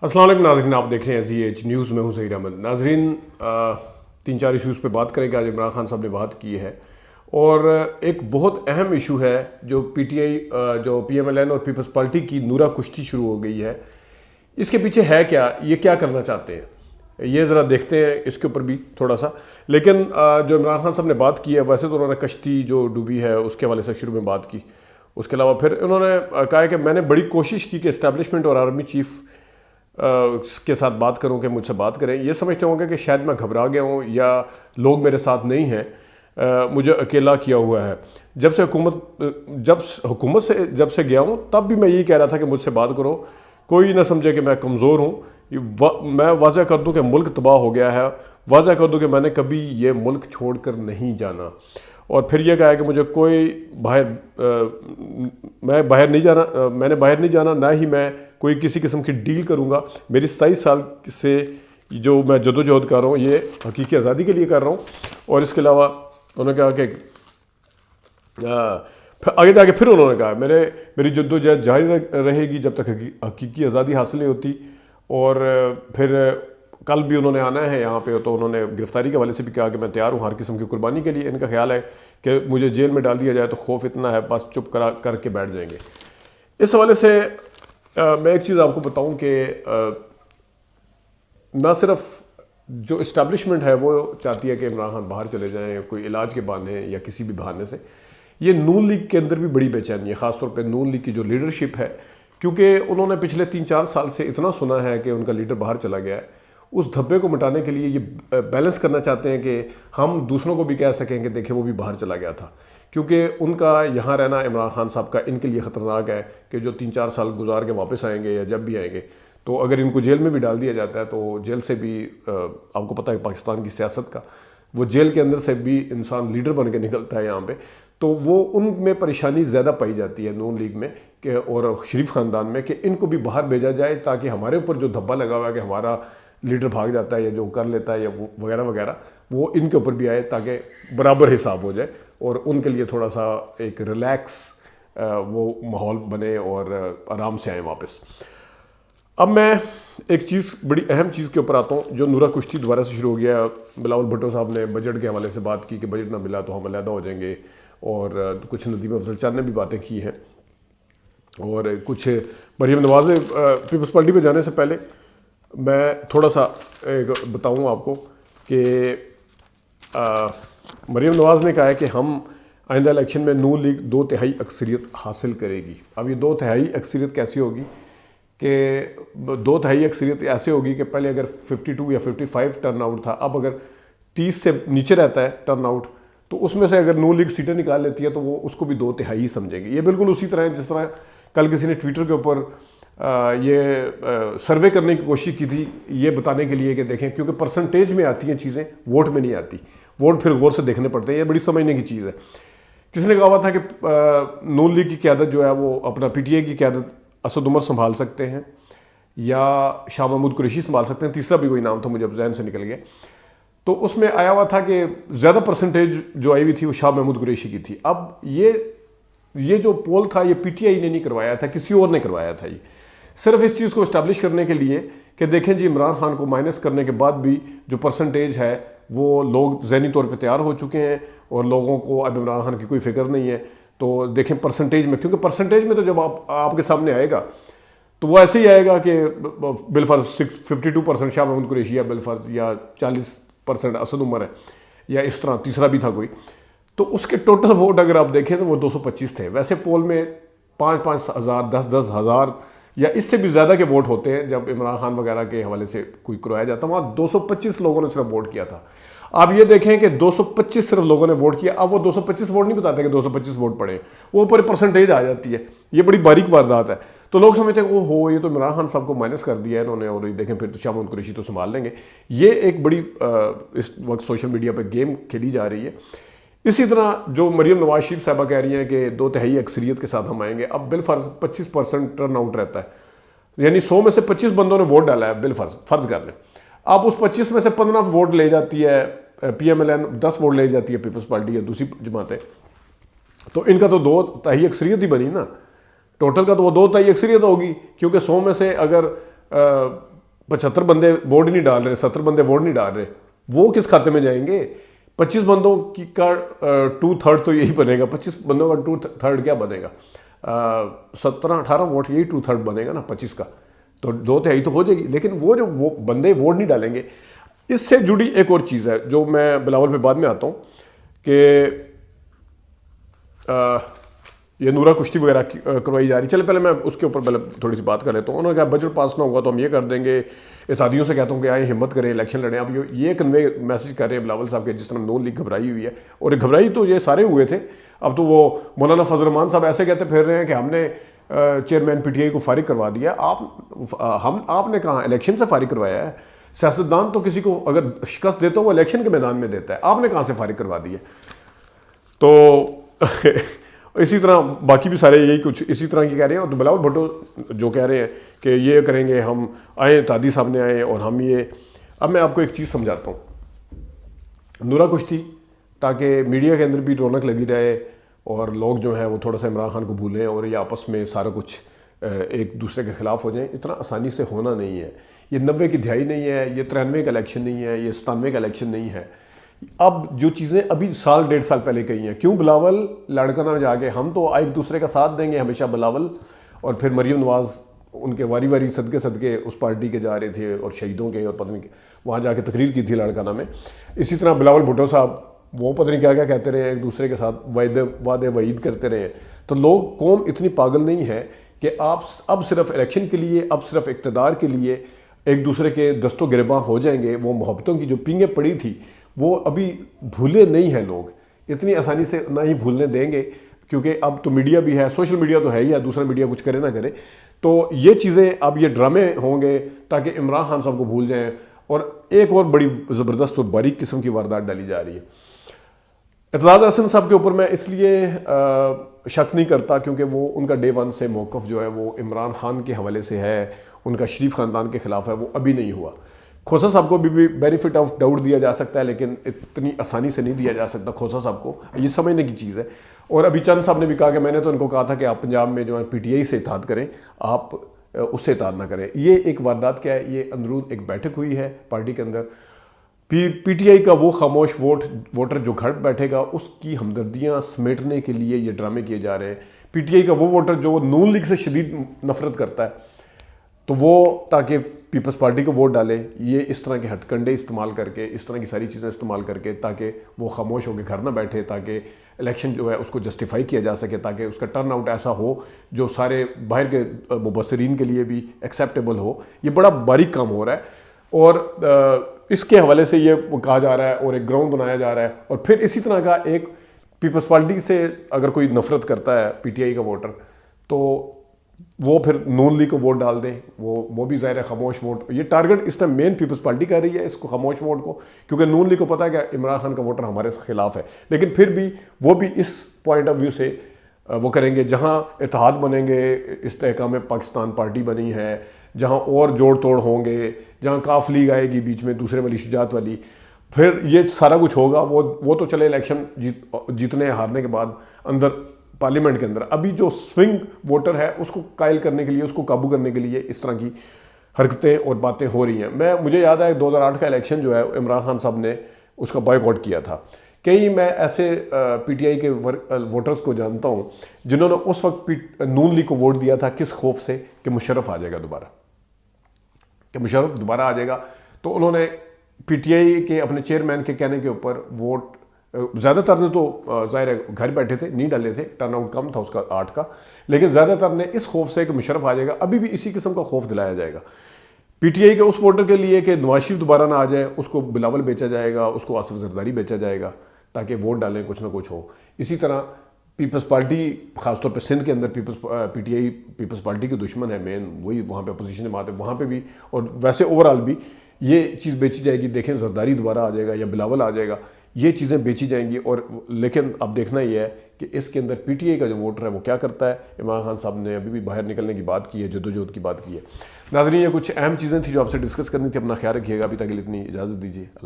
السلام علیکم ناظرین، آپ دیکھ رہے ہیں زی ایچ نیوز میں ہوں ظہیر احمد۔ ناظرین، 3-4 ایشوز پہ بات کریں کہ آج عمران خان صاحب نے بات کی ہے، اور ایک بہت اہم ایشو ہے جو پی ٹی آئی جو پی ایم ایل این اور پیپلز پارٹی کی نورا کشتی شروع ہو گئی ہے۔ اس کے پیچھے ہے کیا، یہ کیا کرنا چاہتے ہیں، یہ ذرا دیکھتے ہیں اس کے اوپر بھی تھوڑا سا۔ لیکن جو عمران خان صاحب نے بات کی ہے، ویسے تو انہوں نے کشتی جو ڈوبی ہے اس کے حوالے سے شروع میں بات کی، اس کے علاوہ پھر انہوں نے کہا کہ میں نے بڑی کوشش کی کہ اسٹیبلشمنٹ اور آرمی چیف کے ساتھ بات کروں کہ مجھ سے بات کریں۔ یہ سمجھتے ہوں گے کہ شاید میں گھبرا گیا ہوں یا لوگ میرے ساتھ نہیں ہیں، مجھے اکیلا کیا ہوا ہے۔ جب سے حکومت سے گیا ہوں تب بھی میں یہی کہہ رہا تھا کہ مجھ سے بات کرو، کوئی نہ سمجھے کہ میں کمزور ہوں۔ میں واضح کر دوں کہ ملک تباہ ہو گیا ہے، واضح کر دوں کہ میں نے کبھی یہ ملک چھوڑ کر نہیں جانا۔ اور پھر یہ کہا کہ مجھے میں نے باہر نہیں جانا، نہ ہی میں کوئی کسی قسم کی ڈیل کروں گا۔ میری 27 سال سے جو میں جدوجہد کر رہا ہوں یہ حقیقی آزادی کے لیے کر رہا ہوں۔ اور اس کے علاوہ انہوں نے کہا کہ آگے جا کے پھر انہوں نے کہا میری جدوجہد جاری رہے گی جب تک حقیقی آزادی حاصل نہیں ہوتی۔ اور پھر کل بھی انہوں نے آنا ہے یہاں پہ، تو انہوں نے گرفتاری کے حوالے سے بھی کہا کہ میں تیار ہوں ہر قسم کی قربانی کے لیے۔ ان کا خیال ہے کہ مجھے جیل میں ڈال دیا جائے تو خوف اتنا ہے بس چپ کر کے بیٹھ جائیں گے۔ اس حوالے سے میں ایک چیز آپ کو بتاؤں کہ نہ صرف جو اسٹیبلشمنٹ ہے وہ چاہتی ہے کہ عمران خان باہر چلے جائیں کوئی علاج کے بہانے یا کسی بھی بہانے سے، یہ نون لیگ کے اندر بھی بڑی بے چینی ہے، خاص طور پہ نون لیگ کی جو لیڈرشپ ہے، کیونکہ انہوں نے پچھلے 3-4 سال سے اتنا سنا ہے کہ ان کا لیڈر باہر چلا گیا ہے۔ اس دھبے کو مٹانے کے لیے یہ بیلنس کرنا چاہتے ہیں کہ ہم دوسروں کو بھی کہہ سکیں کہ دیکھیں وہ بھی باہر چلا گیا تھا، کیونکہ ان کا یہاں رہنا عمران خان صاحب کا ان کے لیے خطرناک ہے کہ جو 3-4 سال گزار کے واپس آئیں گے یا جب بھی آئیں گے، تو اگر ان کو جیل میں بھی ڈال دیا جاتا ہے تو جیل سے بھی آپ کو پتہ ہے پاکستان کی سیاست کا، وہ جیل کے اندر سے بھی انسان لیڈر بن کے نکلتا ہے یہاں پہ، تو وہ ان میں پریشانی زیادہ پائی جاتی ہے نون لیگ میں کہ اور شریف خاندان میں کہ ان کو بھی باہر بھیجا جائے تاکہ ہمارے اوپر جو دھبا لگا ہوا ہے کہ ہمارا لیڈر بھاگ جاتا ہے یا جو کر لیتا ہے یا وغیرہ وغیرہ، وہ ان کے اوپر بھی آئے تاکہ برابر حساب ہو جائے اور ان کے لیے تھوڑا سا ایک ریلیکس وہ ماحول بنے اور آرام سے آئیں واپس۔ اب میں ایک چیز بڑی اہم چیز کے اوپر آتا ہوں جو نورا کشتی دوبارہ سے شروع ہو گیا۔ بلاول بھٹو صاحب نے بجٹ کے حوالے سے بات کی کہ بجٹ نہ ملا تو ہم علیحدہ ہو جائیں گے، اور کچھ ندیم افضل چار نے بھی باتیں کی ہیں، اور کچھ مریم نواز پیپلز پارٹی پہ جانے سے پہلے میں تھوڑا سا بتاؤں آپ کو کہ مریم نواز نے کہا ہے کہ ہم آئندہ الیکشن میں نون لیگ 2/3 اکثریت حاصل کرے گی۔ اب یہ 2/3 اکثریت کیسی ہوگی کہ 2/3 اکثریت ایسے ہوگی کہ پہلے اگر 52 یا 55 ٹرن آؤٹ تھا، اب اگر 30 سے نیچے رہتا ہے ٹرن آؤٹ، تو اس میں سے اگر نون لیگ سیٹیں نکال لیتی ہے تو وہ اس کو بھی 2/3 سمجھے گی۔ یہ بالکل اسی طرح ہے جس طرح کل کسی نے ٹویٹر کے اوپر یہ سروے کرنے کی کوشش کی تھی یہ بتانے کے لیے کہ دیکھیں، کیونکہ پرسنٹیج میں آتی ہیں چیزیں، ووٹ میں نہیں آتی، ووٹ پھر غور سے دیکھنے پڑتے ہیں، یہ بڑی سمجھنے کی چیز ہے۔ کسی نے کہا ہوا تھا کہ نون لیگ کی قیادت جو ہے وہ اپنا پی ٹی آئی کی قیادت اسد عمر سنبھال سکتے ہیں یا شاہ محمود قریشی سنبھال سکتے ہیں، تیسرا بھی کوئی نام تھا مجھے اب ذہن سے نکل گیا۔ تو اس میں آیا ہوا تھا کہ زیادہ پرسنٹیج جو آئی ہوئی تھی وہ شاہ محمود قریشی کی تھی۔ اب یہ جو پول تھا یہ پی ٹی آئی نے نہیں کروایا تھا، کسی اور نے کروایا تھا، یہ صرف اس چیز کو اسٹیبلش کرنے کے لیے کہ دیکھیں جی عمران خان کو مائنس کرنے کے بعد بھی جو پرسنٹیج ہے وہ لوگ ذہنی طور پہ تیار ہو چکے ہیں اور لوگوں کو اب عمران خان کی کوئی فکر نہیں ہے۔ تو دیکھیں پرسنٹیج میں، کیونکہ پرسنٹیج میں تو جب آپ کے سامنے آئے گا تو وہ ایسے ہی آئے گا کہ بالفرض 52% شاہ محمود قریشی ہے بالفرض، یا 40% اسد عمر ہے، یا اس طرح تیسرا بھی تھا کوئی، تو اس کے ٹوٹل ووٹ اگر آپ دیکھیں تو وہ 225 تھے۔ ویسے پول میں 5-5 ہزار 10-10 ہزار یا اس سے بھی زیادہ کے ووٹ ہوتے ہیں جب عمران خان وغیرہ کے حوالے سے کوئی کروایا جاتا ہے، وہاں 225 لوگوں نے صرف ووٹ کیا تھا۔ آپ یہ دیکھیں کہ 225 صرف لوگوں نے ووٹ کیا، اب وہ 225 ووٹ نہیں بتاتے کہ 225 ووٹ پڑے، وہ اوپر پرسنٹیج آ جاتی ہے، یہ بڑی باریک واردات ہے۔ تو لوگ سمجھتے ہیں کہ ہو یہ تو عمران خان صاحب کو مائنس کر دیا ہے انہوں نے، اور دیکھیں پھر تو شاہ محمود قریشی تو سنبھال لیں گے۔ یہ ایک بڑی اس وقت سوشل میڈیا پہ گیم کھیلی جا رہی ہے۔ اسی طرح جو مریم نواز شریف صاحبہ کہہ رہی ہیں کہ 2/3 اکثریت کے ساتھ ہم آئیں گے، اب بالفرض 25% ٹرن آؤٹ رہتا ہے، یعنی 100 میں سے 25 بندوں نے ووٹ ڈالا ہے، بالفرض فرض کر لیں، اب اس 25 میں سے 15 ووٹ لے جاتی ہے P M L N, 10 vote لے جاتی ہے پیپلز پارٹی یا دوسری جماعتیں، تو ان کا تو 2/3 اکثریت ہی بنی نا، ٹوٹل کا تو وہ 2/3 اکثریت ہوگی، کیونکہ 100 میں سے اگر 75 बंदे वोट नहीं डाल रहे, 70 बंदे वोट नहीं डाल रहे, वो किस खाते में जाएंगे? 25 बंदों की का 2/3 तो यही बनेगा। 25 बंदों का 2/3 क्या बनेगा? 17-18 वोट, यही 2/3 बनेगा ना 25 का, तो 2/3 तो हो जाएगी। लेकिन वो जो वो बंदे वोट नहीं डालेंगे। इससे जुड़ी एक और चीज़ है जो मैं बिलावल पे बाद में आता हूँ कि ये नूरा कुश्ती वगैरह करवाई जा रही। चले पहले मैं उसके ऊपर पहले थोड़ी सी बात कर लेता हूँ। उन्होंने कहा बजट पास ना होगा तो हम ये कर देंगे। इत्तेहादियों से कहता हूँ कि आए हिम्मत करें, इलेक्शन लड़ें। अब ये कन्वे मैसेज कर रहे हैं बिलावल साहब के, जिस तरह नून लीग घबराई हुई है, और घबराई तो ये सारे हुए थे। अब तो वो मौलाना फजल रहमान साहब ऐसे कहते फिर रहे हैं कि हमने चेयरमैन PTI को फारिग करवा दिया। आपने कहा इलेक्शन से फारिग करवाया है? सियासतदान तो किसी को अगर शिकस्त देता है वो इलेक्शन के मैदान में देता है, आपने कहाँ से फारिग करवा दिया? तो इसी तरह बाकी भी सारे यही कुछ इसी तरह की कह रहे हैं। और तो बिलावल भुट्टो जो कह रहे हैं कि ये करेंगे, हम आए, तादी साहब ने आए और हम ये। अब मैं आपको एक चीज़ समझाता हूँ। नूरा कुश्ती ताकि मीडिया के अंदर भी रौनक लगी रहे और लोग जो हैं वो थोड़ा सा इमरान खान को भूलें और ये आपस में सारा कुछ एक दूसरे के ख़िलाफ़ हो जाए, इतना आसानी से होना नहीं है। ये 90 की दिहाई नहीं है, ये 93 का इलेक्शन नहीं है, ये 97 का इलेक्शन नहीं है। अब जो चीज़ें अभी 1.5 साल पहले कही हैं, क्यों बिलावल लड़कना में जाके हम तो एक दूसरे का साथ देंगे हमेशा, बिलावल और फिर मरीम नवाज़ उनके वारी वारी सदके सदके उस पार्टी के जा रहे थे और शहीदों के, और पता नहीं वहाँ जाके तकरीर की थी लड़काना में। इसी तरह बिलावल भुट्टो साहब वो पता नहीं क्या क्या कहते रहे, एक दूसरे के साथ वादे वईद करते रहे। तो लोग, कौम इतनी पागल नहीं है कि आप अब सिर्फ इलेक्शन के लिए, अब सिर्फ इक़्तिदार के लिए एक दूसरे के दस्तों गिरबां हो जाएंगे। वो मोहब्बतों की जो पींगें पड़ी थी वो अभी भूले नहीं हैं लोग, इतनी आसानी से ना ही भूलने देंगे, क्योंकि अब तो मीडिया भी है, सोशल मीडिया तो है ही है, दूसरा मीडिया कुछ करे ना करे। तो ये चीज़ें अब ये ड्रामे होंगे ताकि इमरान खान साहब को भूल जाएं। और एक और बड़ी ज़बरदस्त और बारीक किस्म की वारदात डाली जा रही है एतजाज़ अहसन साहब के ऊपर। मैं इसलिए शक नहीं करता क्योंकि वो उनका डे 1 से मौक़िफ़ जो है वो इमरान खान के हवाले से है, उनका शरीफ ख़ानदान के ख़िलाफ़ है, वो अभी नहीं हुआ। खोसा साहब को भी बेनिफिट ऑफ डाउट दिया जा सकता है, लेकिन इतनी आसानी से नहीं दिया जा सकता खोसा साहब को, ये समझने की चीज़ है। और अभी चंद साहब ने भी कहा कि मैंने तो इनको कहा था कि आप पंजाब में जो है PTI से इत्तेहाद करें, आप उससे इत्तेहाद ना करें। ये एक वारदात क्या है, ये अंदरून एक बैठक हुई है पार्टी के अंदर। PTI का वो खामोश वोटर जो घर बैठेगा उसकी हमदर्दियाँ समेटने के लिए ये ड्रामे किए जा रहे हैं। PTI का वो वोटर जो नून लीग से शदीद नफरत करता है, तो वो ताकि पीपल्स पार्टी को वोट डाले, ये इस तरह के हथकंडे इस्तेमाल करके, इस तरह की सारी चीज़ें इस्तेमाल करके ताकि वो खामोश होकर घर ना बैठे, ताकि इलेक्शन जो है उसको जस्टिफाई किया जा सके, ताकि उसका टर्न आउट ऐसा हो जो सारे बाहर के मुबसरीन के लिए भी एक्सेप्टेबल हो। ये बड़ा बारीक काम हो रहा है और इसके हवाले से ये कहा जा रहा है और एक ग्राउंड बनाया जा रहा है। और फिर इसी तरह का एक पीपल्स पार्टी से अगर कोई नफरत करता है PTI का वोटर, तो वो फिर नून लीग को वोट डाल दें, वो भी ज़ाहिर है खामोश वोट। ये टारगेट इस टाइम मेन पीपल्स पार्टी कर रही है इसको, खामोश वोट को, क्योंकि नून लीग को पता है कि इमरान खान का वोटर हमारे खिलाफ है। लेकिन फिर भी वो भी इस पॉइंट ऑफ व्यू से वो करेंगे, जहाँ इत्तेहाद बनेंगे, इस्तेहकाम पाकिस्तान पार्टी बनी है, जहाँ और जोड़ तोड़ होंगे, जहाँ काफ लीग आएगी बीच में दूसरे वाली शुजात वाली, फिर ये सारा कुछ होगा। वो तो चले इलेक्शन जीतने हारने के बाद अंदर पार्लियामेंट के अंदर। अभी जो स्विंग वोटर है उसको कायल करने के लिए, उसको काबू करने के लिए इस तरह की हरकतें और बातें हो रही हैं। मुझे याद है 2008 का इलेक्शन जो है इमरान खान साहब ने उसका बॉयकॉट किया था। कई मैं ऐसे PTI के वोटर्स को जानता हूं जिन्होंने उस वक्त नून लीग को वोट दिया था किस खौफ से कि मुशर्रफ आ जाएगा दोबारा, कि मुशर्रफ दोबारा आ जाएगा। तो उन्होंने PTI के अपने चेयरमैन के कहने के ऊपर वोट, ज़्यादातर ने तो ज़ाहिर है घर बैठे थे, नहीं डाले थे, टर्नआउट कम था उसका 8 का, लेकिन ज़्यादातर ने इस खौफ से कि मुशर्रफ आ जाएगा, अभी भी इसी किस्म का खौफ दिलाया जाएगा PTI के उस वोटर के लिए कि नवाज शरीफ दोबारा ना आ जाए, उसको बिलावल बेचा जाएगा, उसको आसिफ जरदारी बेचा जाएगा ताकि वोट डालें, कुछ ना कुछ हो। इसी तरह पीपल्स पार्टी, ख़ासतौर पर सिंध के अंदर PTI पीपल्स पार्टी की दुश्मन है मेन, वही वहाँ पे अपोजिशन में बात है, वहाँ पे भी और वैसे ओवरऑल भी ये चीज़ बेची जाएगी। देखें जरदारी दोबारा आ जाएगा या बिलावल आ जाएगा, ये चीज़ें बेची जाएंगी। और लेकिन अब देखना ये है कि इसके अंदर PTI का जो वोटर है वो क्या करता है। इमरान खान साहब ने अभी भी बाहर निकलने की बात की है, जद्दोजहद की बात की है। नाज़रीन, ये कुछ अहम चीज़ें थी जो आपसे डिस्कस करनी थी। अपना ख्याल रखिएगा। अभी तक इतनी इजाज़त दीजिए। अल्लाह।